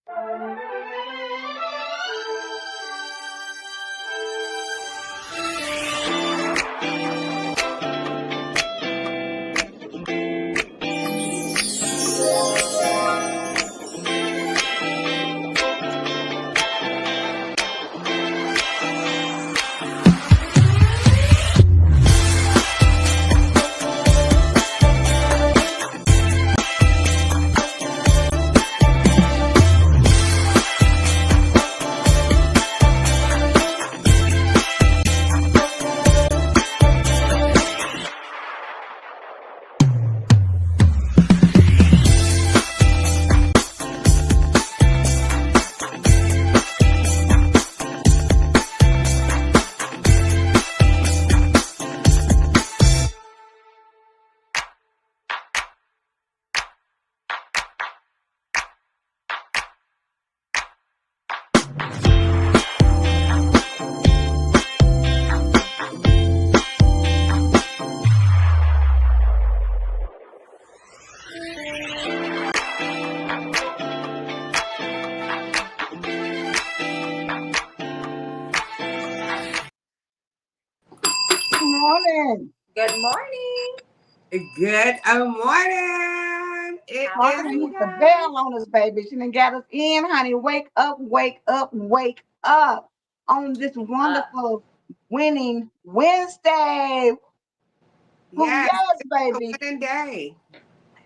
Morning. Good morning. Good morning. It Talking is to hit the bell on us, baby. She done got us in, honey. Wake up, wake up, wake up on this Up. wonderful winning Wednesday. Oh, yes, yes, it's a baby. winning day.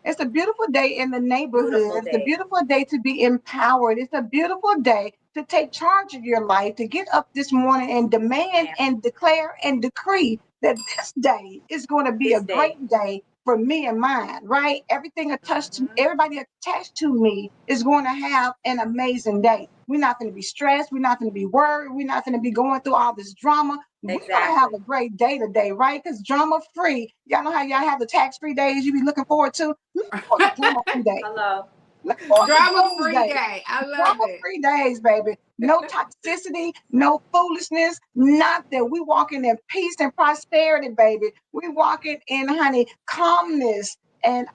It's a beautiful day in the Beautiful neighborhood. It's a day. beautiful day to be empowered. It's a beautiful day to take charge of your life, to get up this morning and demand Man, and declare and decree that this day is going to be this a day. great day for me and mine, right? Everything attached to Mhm. everybody attached to me is going to have an amazing day. We're not going to be stressed. We're not going to be worried. We're not going to be going through all this drama. We're going to have Exactly. a great day today, right? Because drama free. Y'all know how y'all have the tax free days you be looking forward to? Look for the drama free day. Hello. Look for the Drama free Wednesday. day. I love Drama it. free days, baby. No toxicity, no foolishness, nothing. We walking in peace and prosperity, baby. We walking in, honey, calmness and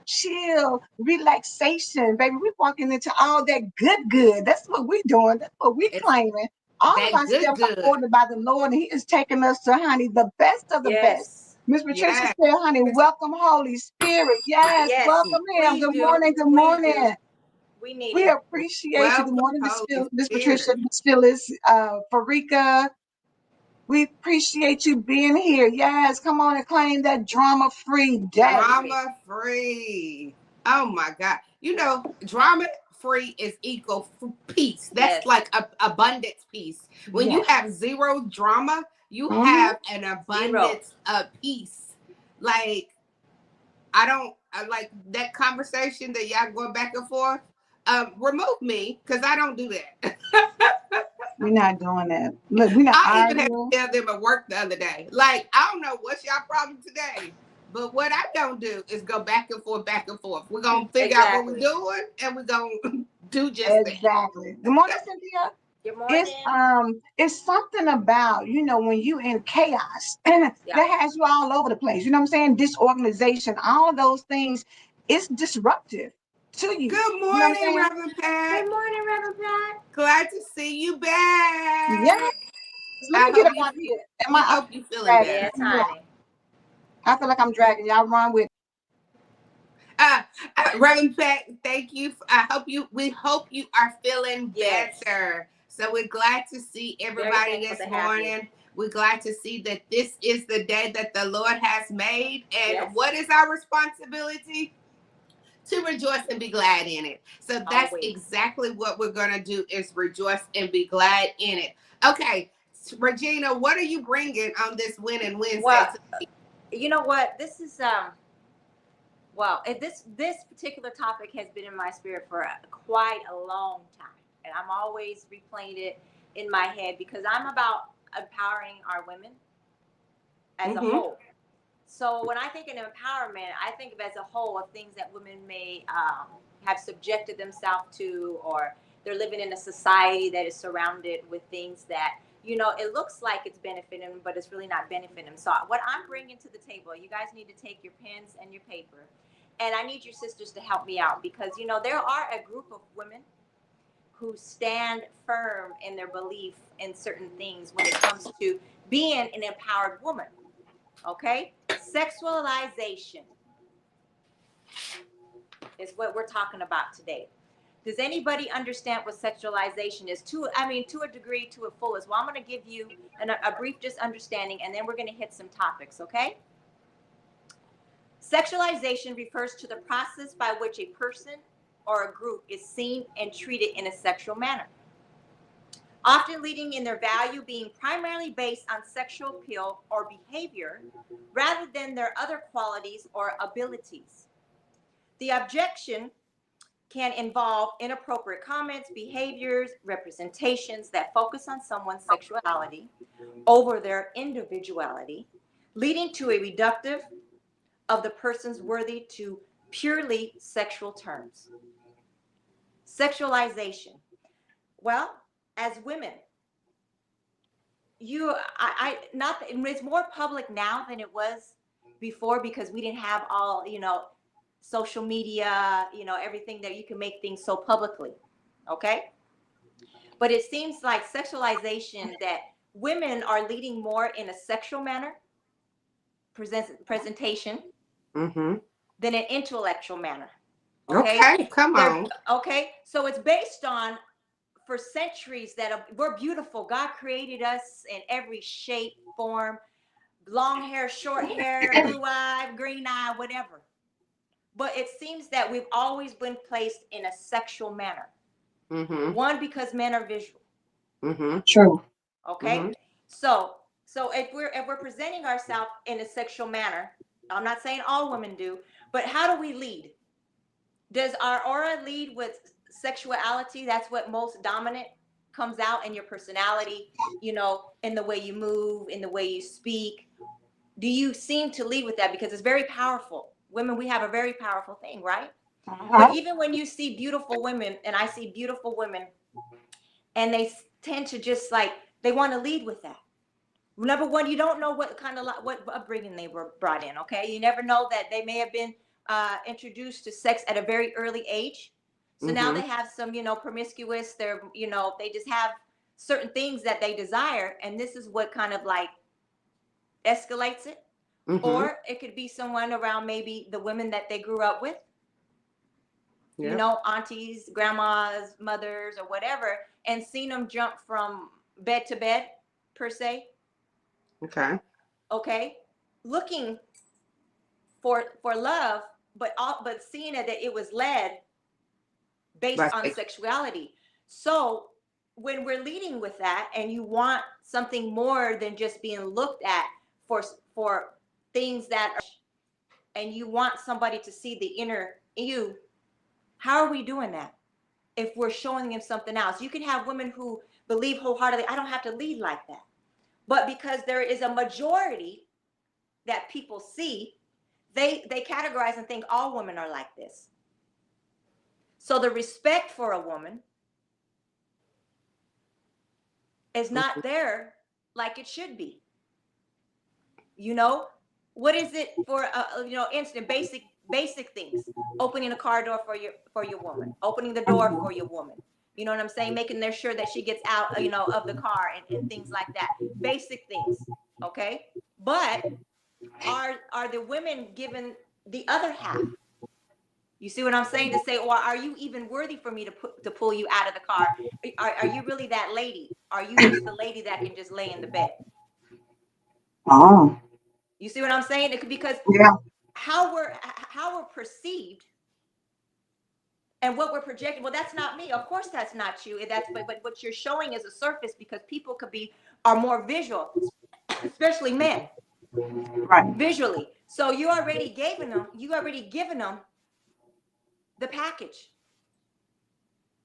chill, relaxation, baby. We walking into all that good. That's what we doing. That's what we It's claiming. All of that our good, steps are good. ordered by the Lord, and He is taking us to, honey, the best of the best. Yes. Miss Patricia Yes. said, honey, welcome, Holy Spirit. Yes, Yes. welcome Him. Please Good do. morning. Good Please do. morning. We need We him. appreciate you. Good Welcome, morning, Holy Miss Spirit. Patricia, Miss Phyllis, Farika. We appreciate you being here. Yes, come on and claim that drama-free day. Drama free. Drama free. Oh my God. Drama free is equal peace. That's Yes. like abundance peace. When you Yes. have zero drama, you Mm-hmm. have an Zero. abundance of peace. Like, I like that conversation that y'all going back and forth. Remove me because I don't do that. We're not doing that. Look, we're not I even had to arguing. tell them at work the other day. Like, I don't know what's y'all problem today. But what I don't do is go back and forth, back and forth. We're gonna figure out what we're Exactly. doing and we're gonna do just that. Exactly. Good morning, Cynthia. Good It's morning. um it's something about, when you in chaos that Yeah. has you all over the place. You know what I'm saying? Disorganization, all of those things, it's disruptive to you. Good You know what I'm morning, saying? Reverend Pat. Good morning, Reverend Pat. Glad to see you Yeah. back. Let I me get hope up you out here. Am we I hope you feeling dragging? better. Yes, honey. I feel like I'm dragging. Y'all run with. Uh, Reverend Pat, thank you. We hope you are feeling Yes. better. So we're glad to see Very everybody thankful this to have you. morning. We're glad to see that this is the day that the Lord has made. And Yes. what is our responsibility? To rejoice and be glad in it. So that's Always. exactly what we're going to do is rejoice and be glad in it. Okay, Regina, what are you bringing on this Winning Wednesday? Well, you know what? This is this particular topic has been in my spirit for quite a long time, and I'm always replaying it in my head because I'm about empowering our women as a Mm-hmm. whole. So when I think of empowerment, I think of as a whole of things that women may have subjected themselves to, or they're living in a society that is surrounded with things that, it looks like it's benefiting them, but it's really not benefiting them. So what I'm bringing to the table, you guys need to take your pens and your paper, And I need your sisters to help me out because, you know, there are a group of women who stand firm in their belief in certain things when it comes to being an empowered woman. Okay? Sexualization is what we're talking about today. Does anybody understand what sexualization is? To a degree, to a fullest. Well, I'm going to give you a brief just understanding, and then we're going to hit some topics, okay? Sexualization refers to the process by which a person or a group is seen and treated in a sexual manner, often leading in their value being primarily based on sexual appeal or behavior rather than their other qualities or abilities. The objection can involve inappropriate comments, behaviors, representations that focus on someone's sexuality over their individuality, leading to a reductive of the person's worthy to purely sexual terms. Sexualization. Well, as women, it's more public now than it was before because we didn't have all, social media, everything that you can make things so publicly. Okay. But it seems like sexualization that women are leading more in a sexual manner, presentation, than an intellectual manner. Okay, come on. Okay. So it's based on, for centuries, that we're beautiful. God created us in every shape, form, long hair, short hair, blue eye, green eye, whatever. But it seems that we've always been placed in a sexual manner. One, because men are visual. True. Okay. So if we're presenting ourselves in a sexual manner, I'm not saying all women do, but how do we lead? Does our aura lead with sexuality? That's what most dominant comes out in your personality, in the way you move, in the way you speak. Do you seem to lead with that? Because it's very powerful. Women, we have a very powerful thing, right? But even when you see beautiful women, and I see beautiful women, and they tend to just they want to lead with that. Number one, you don't know what upbringing they were brought in, okay? You never know that they may have been introduced to sex at a very early age. So now they have some, promiscuous, they just have certain things that they desire. And this is what kind of escalates it. Or it could be someone around maybe the women that they grew up with, aunties, grandmas, mothers, or whatever, and seen them jump from bed to bed, per se. Okay. Looking for love, but seeing that it was led based on sexuality. So when we're leading with that, and you want something more than just being looked at for things that are, and you want somebody to see the inner you, how are we doing that? If we're showing them something else, you can have women who believe wholeheartedly, I don't have to lead like that. But because there is a majority that people see, they categorize and think all women are like this. So the respect for a woman is not there like it should be. What is it for instant basic things? Opening a car door for your woman, opening the door for your woman. You know what I'm saying? Making sure that she gets out, of the car and things like that. Basic things, okay? But are the women given the other half? You see what I'm saying? To say, well, are you even worthy for me to pull you out of the car? Are you really that lady? Are you just the lady that can just lay in the bed? Oh. You see what I'm saying? Because how we're perceived and what we're projecting. Well, that's not me. Of course, that's not you. But what you're showing is a surface, because people are more visual, especially men, right? Visually. So you already given them the package.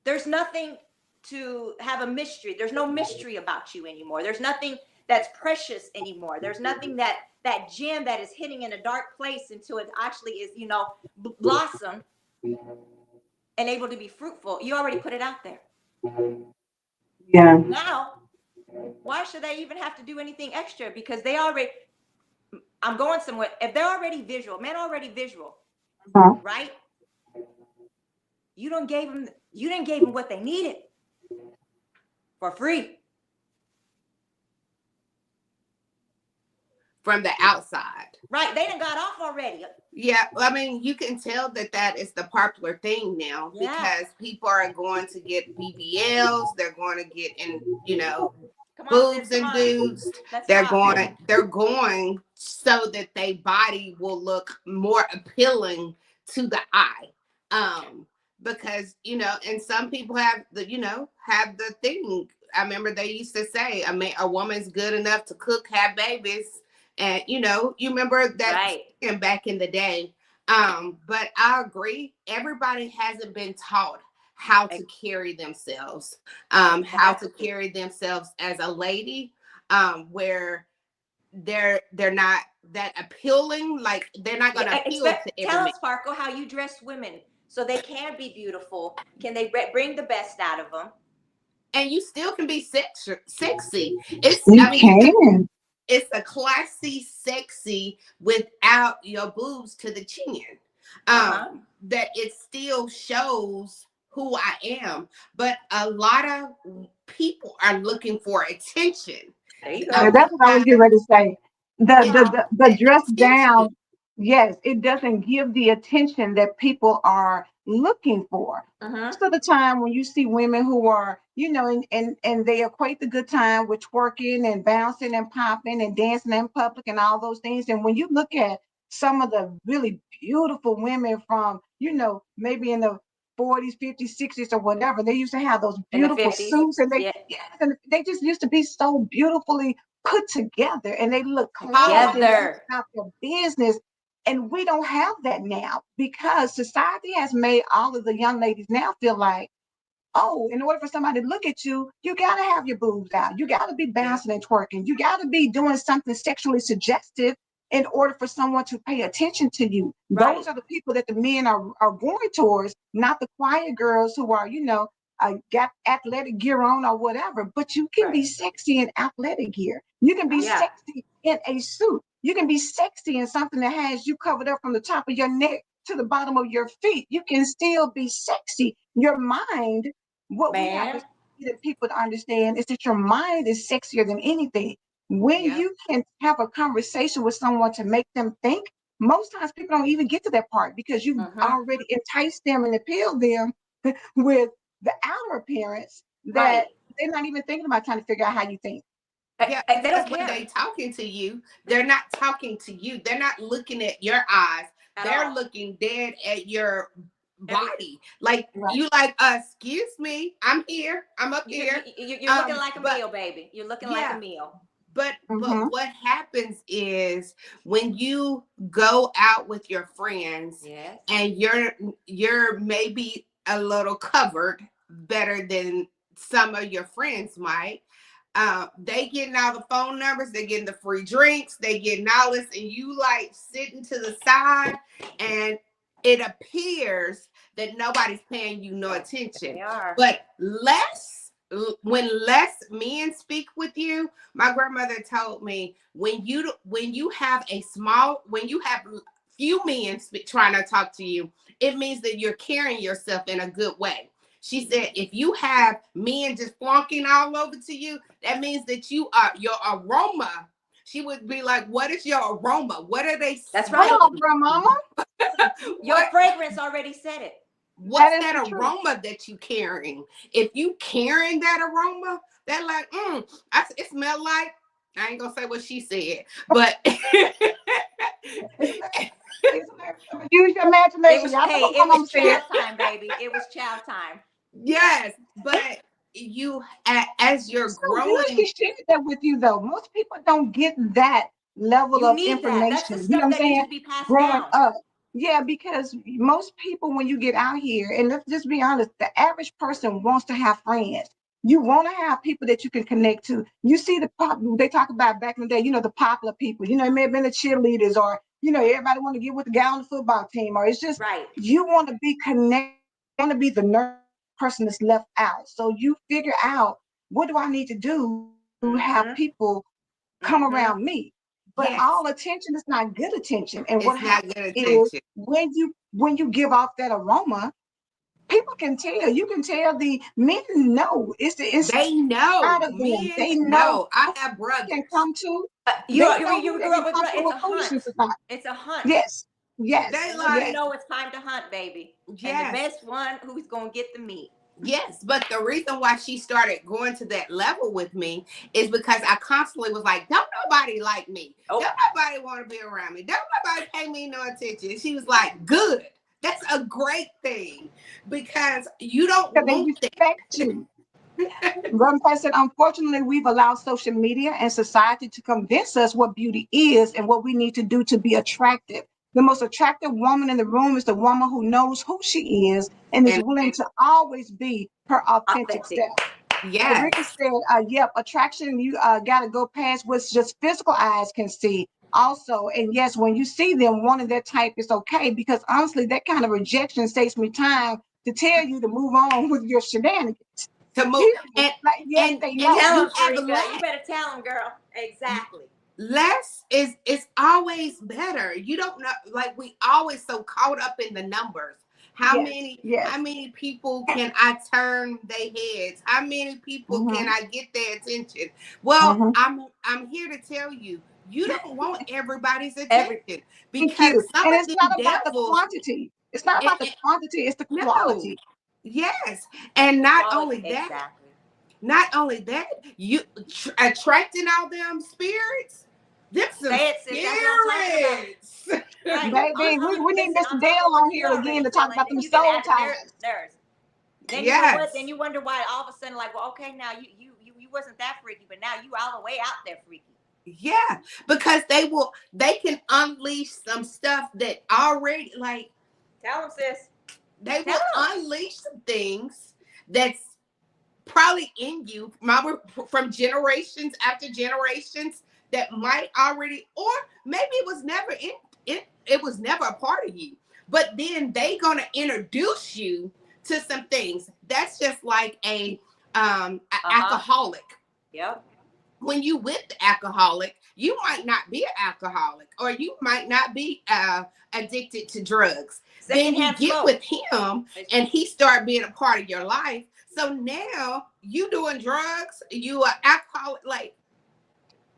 There's nothing to have a mystery. There's no mystery about you anymore. There's nothing that's precious anymore. There's nothing that gem that is hitting in a dark place until it actually is, blossom and able to be fruitful. You already put it out there. Yeah. Now, why should they even have to do anything extra? Because I'm going somewhere. If they're already visual, men are already visual. Uh-huh. right? You didn't gave them what they needed for free. from the outside. Right? They done got off already. Yeah, I mean, you can tell that that is the popular thing now Yeah. because people are going to get BBLs, they're going to get in, Come on, sis. boobs Come on. induced. Let's They're talk. going so that their body will look more appealing to the eye. Because and some people have the thing. I remember they used to say a woman's good enough to cook, have babies, and you remember that Right. back in the day. But I agree, everybody hasn't been taught how to carry themselves, how to Exactly. carry themselves as a lady, where they're not that appealing, like they're not going to Yeah, appeal to every tell man. us, Sparkle, how you dress women so they can be beautiful. Can they bring the best out of them? And you still can be sexy. It's You I mean, can. it's a classy sexy without your boobs to the chin. Uh-huh. That it still shows who I am. But a lot of people are looking for attention. There you Yeah, go. that's what I was getting Because ready to say. it's The that dress attention. down, yes, it doesn't give the attention that people are looking for. Uh-huh. Most of the time, when you see women who are, and they equate the good time with twerking and bouncing and popping and dancing in public and all those things. And when you look at some of the really beautiful women from, maybe in the 40s, 50s, 60s, or whatever, they used to have those In the beautiful 50s. suits, and Yeah. yes, and they just used to be so beautifully put together, and they look classy, and they look Together. about their business. And we don't have that now because society has made all of the young ladies now feel like, oh, in order for somebody to look at you, you got to have your boobs out. You got to be Yeah. bouncing and twerking. You got to be doing something sexually suggestive in order for someone to pay attention to you. Right. Those are the people that the men are going towards, not the quiet girls who are, got athletic gear on or whatever. But you can Right. be sexy in athletic gear. You can be Yeah. sexy in a suit. You can be sexy in something that has you covered up from the top of your neck to the bottom of your feet. You can still be sexy. Your mind, what we have to Man. get people to understand is that your mind is sexier than anything. When Yeah. you can have a conversation with someone to make them think, most times people don't even get to that part because you Uh-huh. already enticed them and appealed them with the outer appearance Right. that they're not even thinking about trying to figure out how you think. Yeah, They because don't when care they talking to you, they're not talking to you. They're not looking at your eyes. at They're all. looking dead at your Every body. Like Right. you like, excuse me, I'm here. I'm up here. you're looking like a But meal, baby. You're looking like a yeah, meal. but Mm-hmm. what happens is when you go out with your friends Yes. and you're maybe a little covered better than some of your friends might. They getting all the phone numbers, they getting the free drinks, they getting all this, and you like sitting to the side, and it appears that nobody's paying you no attention. They are. But when less men speak with you, my grandmother told me when you have few men trying to talk to you, it means that you're carrying yourself in a good way. She said, if you have men just flunking all over to you, that means that your aroma. She would be like, what is your aroma? What are they That's Come right. smelling? on, grandmama. Your What fragrance already said it. That what's is that the truth. aroma that you carrying? If you carrying that aroma, they're like, it smell like, I ain't gonna say what she said, but Use your It imagination. was, Y'all know hey, what my it was mama said. chow time, baby. It was chow time. yes, but you as you're So good she growing, shared that with you, though. Most people don't get that level You of need that. That's the information. You know stuff what I'm that needs saying? to be passed Growing down. up. Yeah, because most people, when you get out here, and let's just be honest, the average person wants to have friends. You want to have people that you can connect to. You see the pop, they talk about back in the day, the popular people, it may have been the cheerleaders, or, everybody want to get with the guy on the football team, or it's just, Right. you want to be connected, want to be the nerd person that's left out. So you figure out, what do I need to do to have Mm-hmm. people come Mm-hmm. around me? But Yes, all attention is not good attention. And what it's not happens good is attention. when you give off that aroma, people can tell. You can tell the men know. It's the They inside know. of them. Men They know know. I who have they can brothers. come to. You They you know who you they grew can up with come to it's with a foolishness hunch. or not. It's a hunch. Yes, yes, They And when you like, yes. know it's time to hunt, baby. And the yes. best one who's gonna get the meat. Yes, but the reason why she started going to that level with me is because I constantly was like, don't nobody like me. Oh, Don't nobody want to be around me. Don't nobody pay me no attention. And she was like, good. That's a great thing because you don't Because they want respect you. that. Brother Price said, unfortunately, we've allowed social media and society to convince us what beauty is and what we need to do to be attractive. The most attractive woman in the room is the woman who knows who she is and is And willing to always be her authentic authentic. self. yes, Rika said, yep, attraction, you got to go past what's just physical eyes can see. Also, and yes, when you see them, one of their type is okay because honestly, that kind of rejection saves me time to tell you to move on with your shenanigans. to move Period. Like, yes, they and if know. Tell you him, have Sharika. You less, better tell him, girl. Exactly. less is always better. You don't know, like we always so caught up in the numbers. Yes, How yes. many people can I turn their heads? How many people can Mm-hmm, I get their attention? Well, mm-hmm. I'm here to tell you, you don't want everybody's Every attention Thank because you. some And of it's them not about the devils, quantity. It's not it, about the it, quantity, it's the no, quality. yes, and the quality. Exactly. not only that, you attracting all them spirits. Them some Say it, sis. That's what I'm talking about. spirits. Right. Baby, we need Listen, Mr. on top of Dale what on you're here again already to talk feeling, about them you get soul added ties. theirs. Then you know what? Then Yes. you wonder why all of a sudden, like, well, okay, now you wasn't that freaky, but now you all the way out there freaky. Yeah. Because they can unleash some stuff that already like Tell them, sis. they Tell will them. unleash some things that's probably in you from generations after generations that might already, or maybe it was never it was never a part of you, but then they gonna introduce you to some things that's just like alcoholic. Yep. When you with the alcoholic, you might not be an alcoholic or you might not be addicted to drugs. Then you Secondhand get smoke. with him and he start being a part of your life. So now you doing drugs, you are alcoholic. Like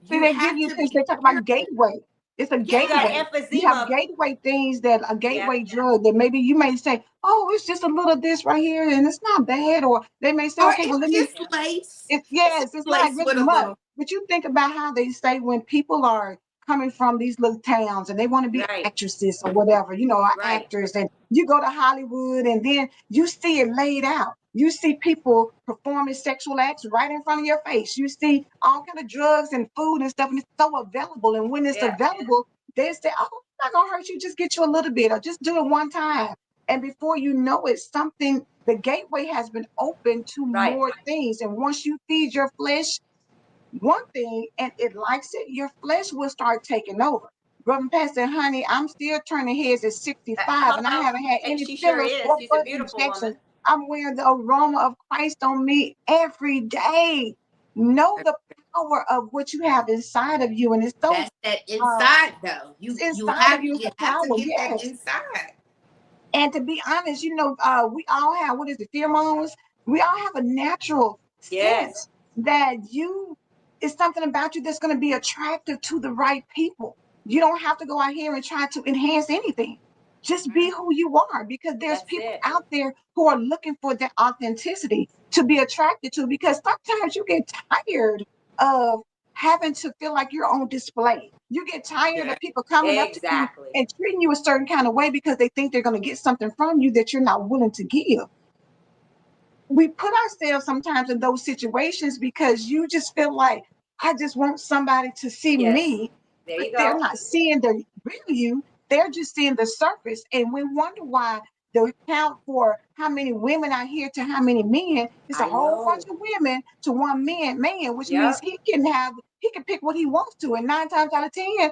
See, you they give have you to things, be they talk about careful. gateway. It's a You got Yes, gateway. You have emphysema. gateway things that a Yep. gateway drug that maybe you may say, oh, it's just a little of this right here and it's not bad. Or they may say, or okay, well, it's let me, just Yep. lace. it's It's yes, just it's not lace really with a much. little. But you think about how they say when people are coming from these little towns and they want to be Right. actresses or whatever, or Right. actors, and you go to Hollywood and then you see it laid out. You see people performing sexual acts right in front of your face. You see all kind of drugs and food and stuff, and it's so available. And when it's Yeah. available, they say, "Oh, it's not gonna hurt you. Just get you a little bit, or just do it one time." And before you know it, something the gateway has been open to Right. more things. And once you feed your flesh one thing and it likes it, your flesh will start taking over. Brother Pastor, honey, I'm still turning heads at 65 and I Hello. haven't had any She sure fillers is. or She's a butt beautiful injections. woman. I'm wearing the aroma of Christ on me every day. Know the power of what you have inside of you. And it's so That's that uh inside though. it's You inside of have you, it's you the have to power, get that yes. inside. And to be honest, we all have what is the pheromones? We all have a natural Yes. sense that you is something about you that's going to be attractive to the right people. You don't have to go out here and try to enhance anything. Just be Mhm. who you are because there's That's people it. out there who are looking for that authenticity to be attracted to because sometimes you get tired of having to feel like you're on display. You get tired Yeah. of people coming up to you Exactly. and treating you a certain kind of way because they think they're going to get something from you that you're not willing to give. We put ourselves sometimes in those situations because you just feel like, I just want somebody to see Yes. me, There but you they're go. not seeing the real you. They're just seeing the surface. And we wonder why the count for how many women are here to how many men is a I whole bunch know. of women to one man, which means Yep. he can pick what he wants to. And nine times out of 10,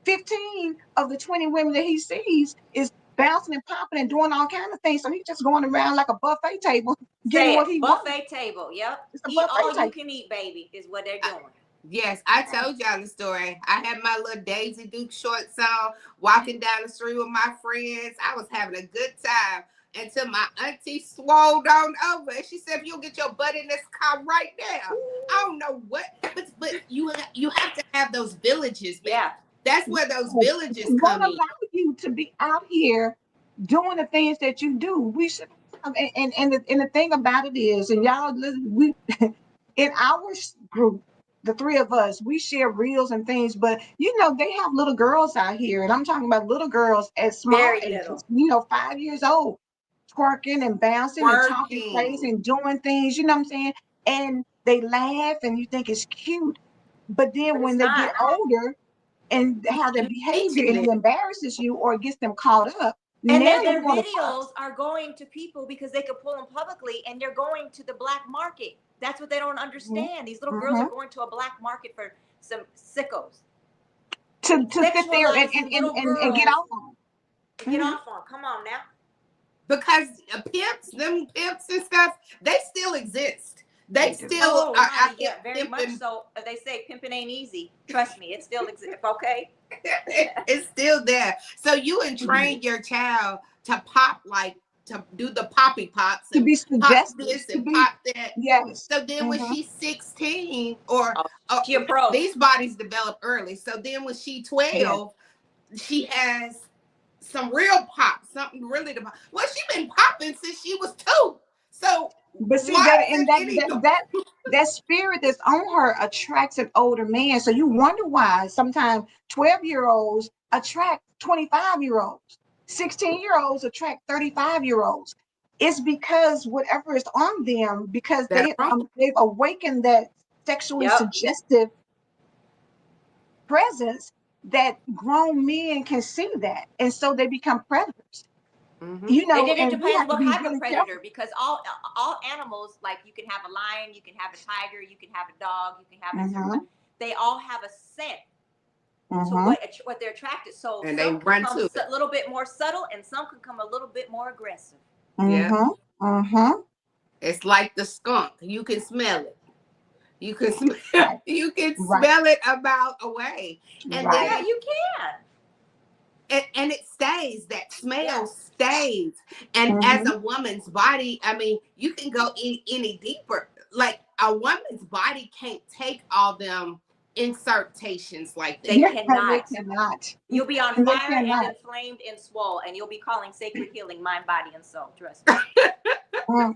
15 of the 20 women that he sees is bouncing and popping and doing all kinds of things. So he's just going around like a buffet table getting Say what it. he wants. Buffet table. Yep. It's a Eat buffet all you table. can eat, baby, is what they're I- doing. Yes, I told y'all the story. I had my little Daisy Duke shorts on, walking down the street with my friends. I was having a good time until my auntie swolled on over. And she said, "If you'll get your butt in this car right now." I don't know what, but you have to have those villages, man. Yeah. That's where those Yes. villages It won't come in. allow you to be out here doing the things that you do. We should have, and the thing about it is, and y'all listen, we in our group, the three of us, we share reels and things, but they have little girls out here, and I'm talking about little girls at small Very ages, little. 5 years old, twerking and bouncing and talking crazy Working. and doing things, you know what I'm saying? And they laugh and you think it's cute. But then But when it's they get not. older and how their You behavior teaching and it. it embarrasses you or gets them caught up, And now then you their want to fuss. videos are going to people because they could pull them publicly, and they're going to the black market. That's what they don't Mhm, understand. These little girls are mhm. going to a black market for some sickos, To sit there and, and, sexualizing and, little and get girls off on. to get Mhm. off on. Come on now. Because them pimps and stuff, they still exist. They They do. still Oh, are out honey, there yeah, very much pimping. so. They say pimping ain't easy. Trust me, it still exists. Okay. It's still there. So you train your child to pop, like to do the poppy pops To and be pop suggestive, this to and be, pop that. yes. So then when Hmm. she's 16, or Oh, she a pro. these bodies develop early. So then when she Yes. 12, she has some real pop, something really to pop. Well, she been popping since she was 2. So But see why that is and it that any that that that spirit that's on her attracts an older man. So you wonder why sometimes 12-year-olds attract 25-year-olds, 16-year-olds attract 35-year-olds. It's because whatever is on them, because that wrong? they've awakened that sexually Yep. suggestive presence that grown men can see that, and so they become predators. Mm-hmm. And then it And we depends have to what be type of really careful. predator, because all animals, like you can have a lion, you can have a tiger, you can have a dog, you can have a zebra. Hmm. They all have a scent to Hmm. what they're attracted. So And they some can run come to it. a little bit more subtle, and some can come a little bit more aggressive. Yeah. Hmm. Hmm. It's like the skunk. You can smell it. You can smell Right. you can Right. smell it a mile away. And Right. Yeah, then you can. and it stays. That Yeah. smell stays. And as Hmm. a woman's body, I mean, you can go any deeper. Like a woman's body can't take all them insertations like They Yeah, that. they cannot. cannot. You'll be on They fire and cannot. inflamed and swole, and you'll be calling sacred healing mind, body, and soul. Trust me. Mm.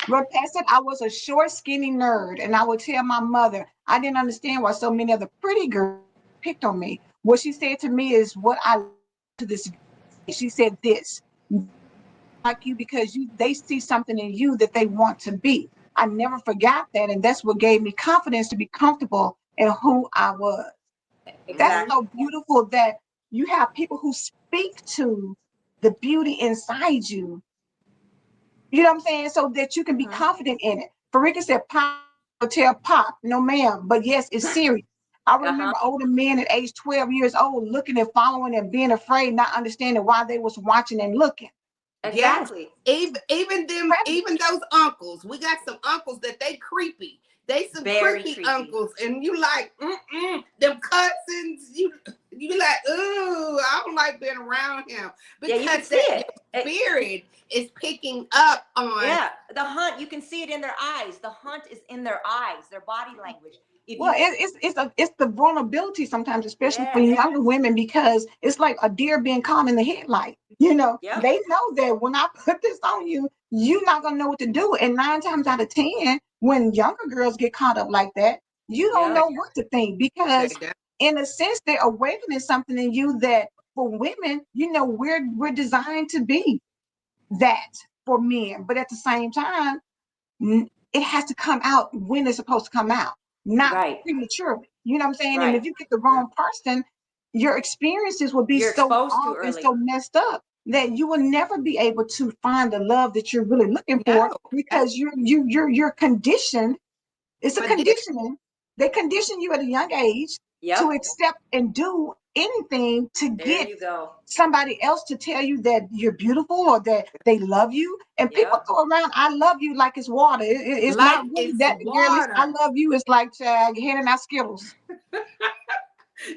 But Pastor, I was a short, skinny nerd, and I would tell my mother I didn't understand why so many of the pretty girls picked on me. What she said to me is what I to this day. She said this like you because they see something in you that they want to be. I never forgot that, and that's what gave me confidence to be comfortable in who I was. That's Mhm. Exactly. so beautiful that you have people who speak to the beauty inside you. You know what I'm saying? So that you can be Hmm. confident in it. Farika said, Pop, tell Pop, no ma'am. But yes, it's serious. I Uh huh. remember older men at age 12 years old looking and following and being afraid, not understanding why they was watching and looking. Yes. Exactly. Even Predators. those uncles. We got some uncles that they creepy. They some Very creepy creepy. uncles, and you like, them cousins. You like, ooh, I don't like being around him Yeah, you can because see that it. your spirit is picking up on. Yeah, the hunt. You can see it in their eyes. The hunt is in their eyes, their body language. If Well, you, it's the vulnerability sometimes, especially for yes, younger women, because it's like a deer being caught in the headlight. yep, They know that when I put this on you, you're not gonna know what to do. And 9 times out of 10, when younger girls get caught up like that, you don't yep, know what to think They because, do. in a sense, they're awakening something in you that for women, we're designed to be that for men, but at the same time it has to come out when it's supposed to come out, not right, prematurely. You know what I'm saying? And right. if you get the Yeah. wrong person, your experiences will be You're so exposed too off and early. so messed up that you will never be able to find the love that you're really looking for No. because you're conditioned. It's a But this, conditioning. They condition you at a young age to Yep. accept and do anything to There get you go. somebody else to tell you that you're beautiful or that they love you. And people Yep. throw around "I love you" like it's water. It's Like not really it's that, girl. It's "I water. love you." It's like handing out Skittles.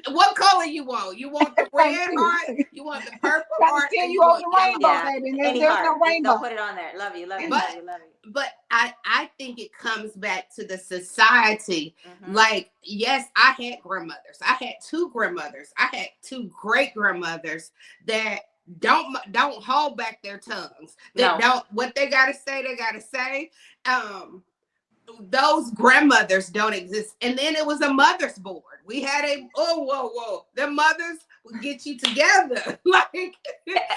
What color you want? You want the Trying red heart? You want the purple to heart? Or send you you over want the yellow rainbow, heart? Yeah. baby. And Any there's no heart. Just don't rainbow. put it on there. Love you, love you, But love you, love you. but I think it comes back to the society. Mm-hmm. Like, yes, I had grandmothers. I had two grandmothers. I had two great grandmothers that don't hold back their tongues. That No. don't what they gotta say, they gotta say. Those grandmothers don't exist. And then it was a mother's board. We had whoa. The mothers would get you together. Like,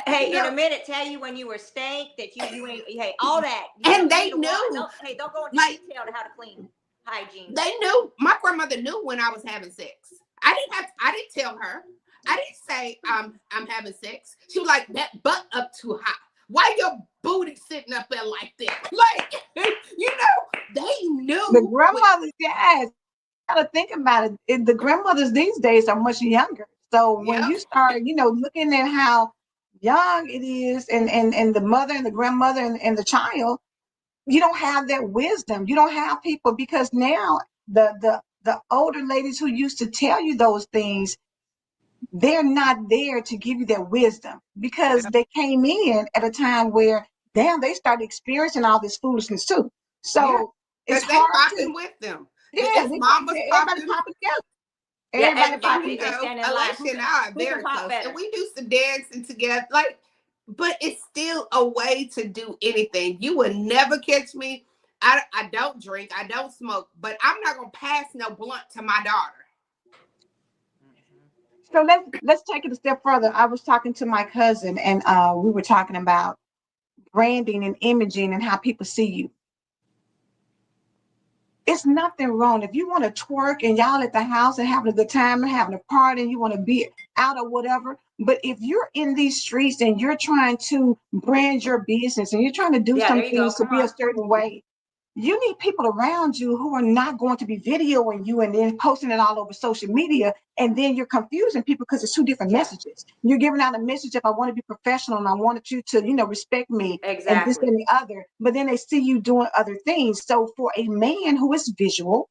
Hey, you in a know, minute, tell you when you were stank, that you ain't, hey, all that. and they need to watch. knew, Don't go into like, detail to how to clean hygiene. they knew. My grandmother knew when I was having sex. I didn't tell her. I didn't say I'm having sex. She was like, that butt up too high. Why your booty sitting up there like that? Like, they The knew. grandmothers, yes. Gotta think about it. The grandmothers these days are much younger. So when Yep. you start, looking at how young it is, and the mother and the grandmother and the child, you don't have that wisdom. You don't have people, because now the older ladies who used to tell you those things, they're not there to give you that wisdom, because Yep. they came in at a time where, damn, they started experiencing all this foolishness too. Yeah. So it's Because they hard to, popping with them. yeah, It's mamas everybody popping. popping together. Yeah, Everybody And popping everybody. you They together. know, stand in line. Alicia and I are Who can very pop close. better? And we do some dancing together. Like, but it's still a way to do anything. You will never catch me. I don't drink, I don't smoke, but I'm not gonna pass no blunt to my daughter. So let's take it a step further. I was talking to my cousin, and we were talking about branding and imaging and how people see you. It's nothing wrong if you want to twerk and y'all at the house and having a good time and having a party and you want to be out or whatever. But if you're in these streets and you're trying to brand your business and you're trying to do Yeah, some there you go. things to Come be a on. certain way, you need people around you who are not going to be videoing you and then posting it all over social media. And then you're confusing people because it's two different Yeah, messages. You're giving out a message of, I want to be professional and I wanted you to, respect me and this exactly. and the other. But then they see you doing other things. So for a man who is visual,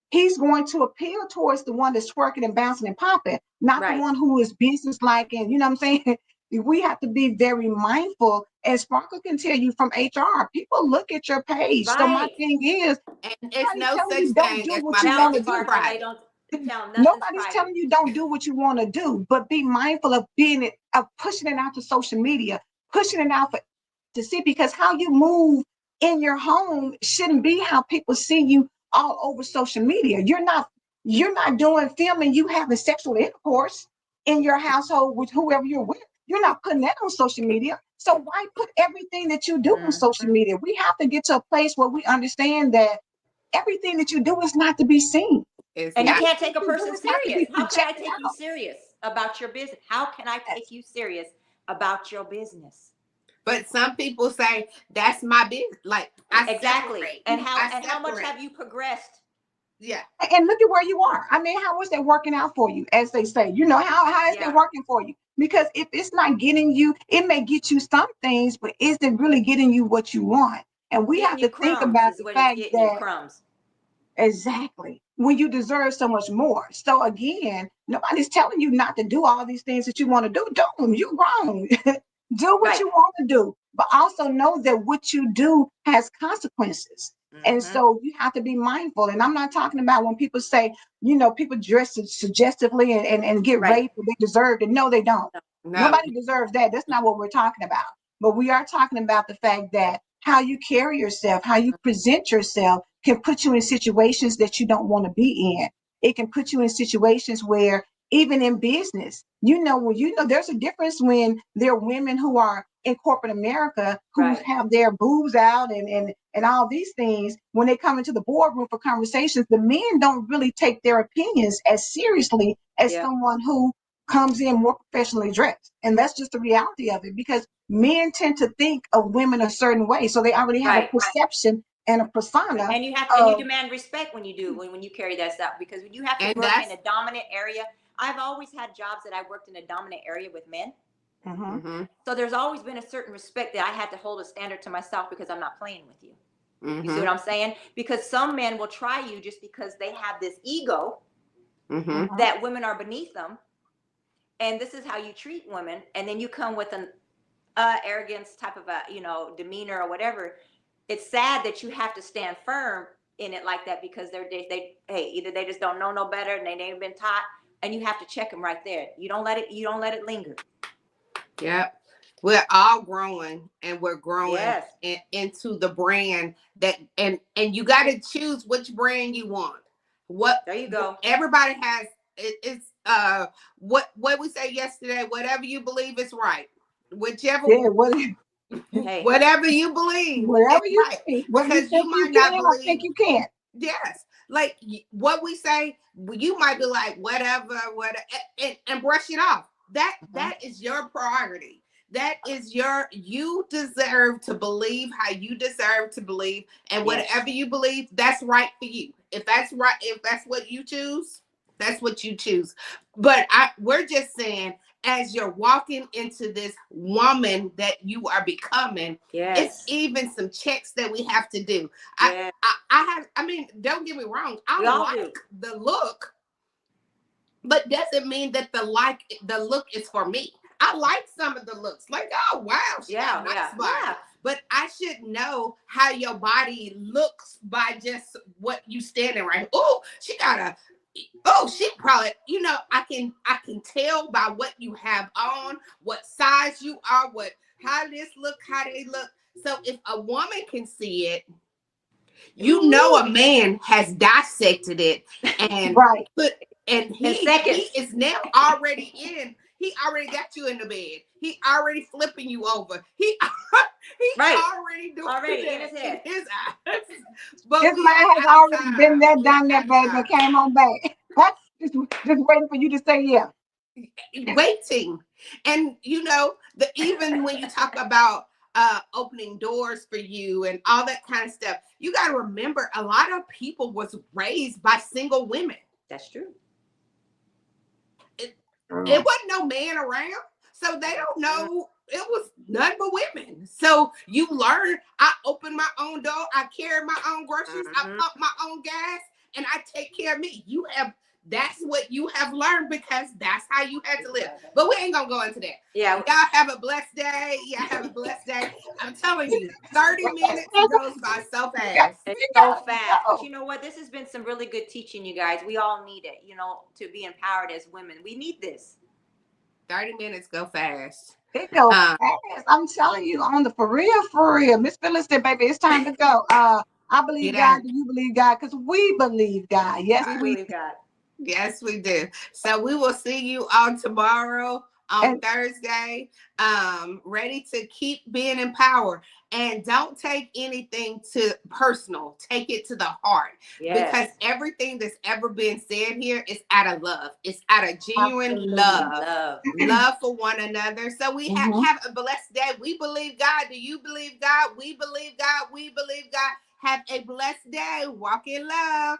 he's going to appeal towards the one that's twerking and bouncing and popping, not the Right. one who is business like. And you know what I'm saying? We have to be very mindful. And Sparkle can tell you from HR, people look at your page. So my Right. thing is, And it's nobody's no telling such you don't thing do as what my you Tell want business to do. Sparkle they private. don't tell them nothing's Nobody's private. telling you don't do what you want to do, but be mindful of of pushing it out to social media, pushing it out to see, because how you move in your home shouldn't be how people see you all over social media. You're not doing filming you having sexual intercourse in your household with whoever you're with. You're not putting that on social media. So why put everything that you do on social Mm-hmm. media? We have to get to a place where we understand that everything that you do is not to be seen. It's And you not. can't Everything take a you do person is not to serious. be How can I projected take you out. serious about your business? How can I take you serious about your business? But some people say that's my business. Like, I Exactly. separate. And I how much separate. have you progressed? Yeah. And look at where you are. I mean, how is that working out for you, as they say? How is that Yeah. working for you? Because if it's not getting you, it may get you some things, but is it really getting you what you want? And we Getting have you to think crumbs about is the what it's fact getting you, that, crumbs. exactly, when you deserve so much more. So again, nobody's telling you not to do all these things that you want to do. Do them. You're wrong. Do what Right. you want to do, but also know that what you do has consequences. And Mm-hmm. so you have to be mindful. And I'm not talking about when people say, people dress suggestively and get Right. raped, and they deserve it. No, they don't. No. Nobody deserves that. That's not what we're talking about. But we are talking about the fact that how you carry yourself, how you present yourself can put you in situations that you don't want to be in. It can put you in situations where, even in business, there's a difference when there are women who are in corporate America who Right. have their boobs out and all these things. When they come into the boardroom for conversations, the men don't really take their opinions as seriously as Yeah. someone who comes in more professionally dressed. And that's just the reality of it, because men tend to think of women a certain way. So they already have a Right. perception and a persona And you of, demand respect when you do when you carry that stuff, because you have to And work in that's a dominant area. I've always had jobs that I worked in a dominant area with men. Mm-hmm. So there's always been a certain respect that I had to hold a standard to myself because I'm not playing with you. You see Mm-hmm. what I'm saying? Because some men will try you just because they have this ego Mm-hmm. that women are beneath them. And this is how you treat women. And then you come with an arrogance type of a, demeanor or whatever. It's sad that you have to stand firm in it like that because they either they just don't know no better and they ain't been taught, and you have to check them right there. You don't let it linger. Yep. We're all growing, and we're growing Yes. into the brand that, and you got to choose which brand you want. What There you go. Everybody has it's what we say yesterday. Whatever you believe is right. Whichever Hey. whatever you believe is whatever you right, think, whether you because you think you might not can or think believe. you can't. Yes, like what we say, you might be like whatever, and brush it off. That is your priority. That is you deserve to believe how you deserve to believe, and whatever you believe, that's right for you. If that's right, if that's what you choose, that's what you choose. But we're just saying, as you're walking into this woman that you are becoming, it's even some checks that we have to do. I mean, don't get me wrong, I like the look, but doesn't mean that the look is for me. I like some of the looks, like, oh wow, she got a nice body. Yeah. But I should know how your body looks by just what you standing right. Oh, she probably, I can tell by what you have on, what size you are, how this look, how they look. So if a woman can see it, a man has dissected it and he is now already in. He already got you in the bed. He already flipping you over. He already doing in his head. In his eyes. But this man has already been there, done that, baby. Came on back. just waiting for you to say yeah. Waiting. And even when you talk about opening doors for you and all that kind of stuff, you got to remember a lot of people was raised by single women. That's true. It wasn't no man around, so they don't know. It was none but women. So you learn. I open my own door. I carry my own groceries. I pump my own gas, and I take care of me. That's what you have learned because that's how you had to live. But we ain't gonna go into that. Yeah. Y'all have a blessed day. Y'all have a blessed day. I'm telling you, 30 minutes goes by so fast. It's so fast. But you know what? This has been some really good teaching, you guys. We all need it, to be empowered as women. We need this. 30 minutes go fast. It goes fast. I'm telling you, on the for real. Miss Phyllis said, baby, it's time to go. I believe God. Do you believe God? Because we believe God. Yes, we believe God. Yes, we do. So we will see you on tomorrow on Thursday. Ready to keep being empowered. And don't take anything to personal. Take it to the heart. Yes. Because everything that's ever been said here is out of love. It's out of genuine love for one another. So we have a blessed day. We believe God. Do you believe God? We believe God. We believe God. Have a blessed day. Walk in love.